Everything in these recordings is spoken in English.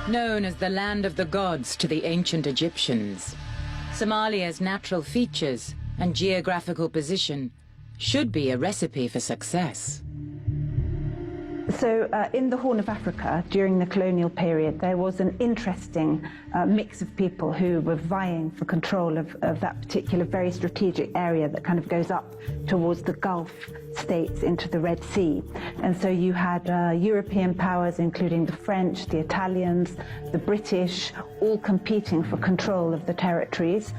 Known as the land of the gods to the ancient Egyptians, Somalia's natural features and geographical position should be a recipe for success. So in the Horn of Africa, during the colonial period, there was an interesting mix of people who were vying for control of that particular very strategic area that kind of goes up towards the Gulf states into the Red Sea. And so you had European powers, including the French, the Italians, the British, all competing for control of the territories.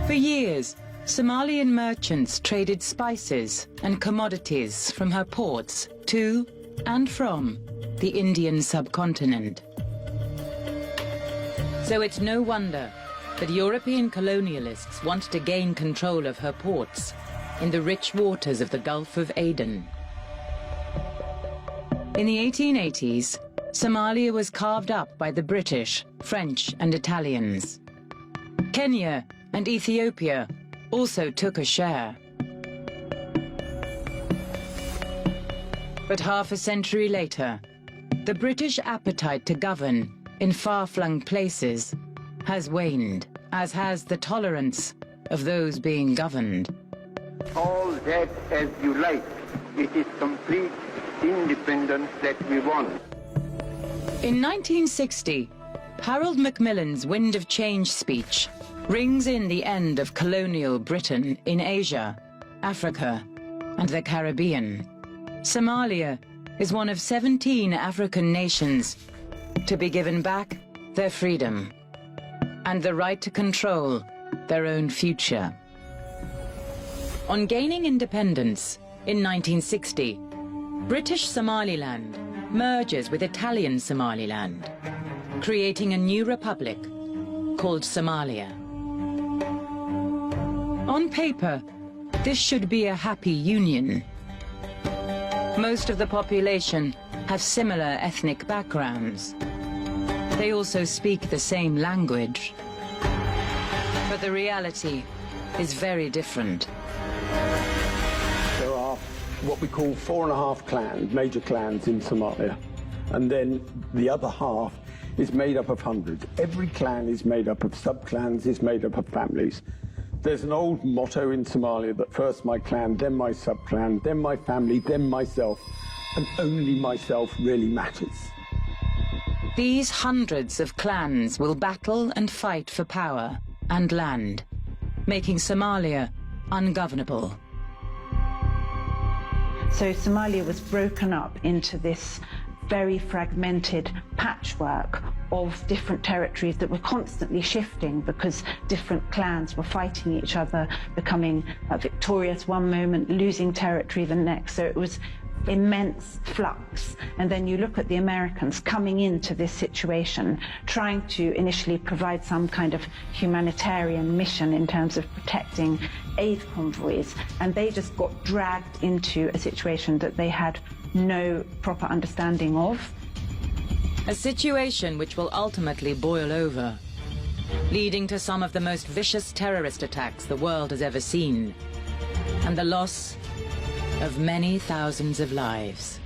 For years, Somalian merchants traded spices and commodities from her ports to and from the Indian subcontinent. So it's no wonder that European colonialists wanted to gain control of her ports in the rich waters of the Gulf of Aden. In the 1880s, Somalia was carved up by the British, French and Italians. Kenya and Ethiopia also took a share. But half a century later, the British appetite to govern in far-flung places has waned, as has the tolerance of those being governed. All that as you like. It is complete independence that we want. In 1960, Harold Macmillan's Wind of Change speech rings in the end of colonial Britain in Asia, Africa, and the Caribbean. Somalia is one of 17 African nations to be given back their freedom and the right to control their own future. On gaining independence in 1960, British Somaliland merges with Italian Somaliland, creating a new republic called Somalia. On paper, this should be a happy union. Most of the population have similar ethnic backgrounds. They also speak the same language. But the reality is very different. There are what we call 4.5 clans, major clans in Somalia. And then the other half is made up of hundreds. Every clan is made up of sub-clans, is made up of families. There's an old motto in Somalia that first my clan, then my sub-clan, then my family, then myself, and only myself really matters. These hundreds of clans will battle and fight for power and land, making Somalia ungovernable. So Somalia was broken up into this very fragmented patchwork of different territories that were constantly shifting because different clans were fighting each other, becoming victorious one moment, losing territory the next. So it was immense flux. And then you look at the Americans coming into this situation, trying to initially provide some kind of humanitarian mission in terms of protecting aid convoys, and they just got dragged into a situation that they had no proper understanding of. A situation which will ultimately boil over, leading to some of the most vicious terrorist attacks the world has ever seen, and the loss of many thousands of lives.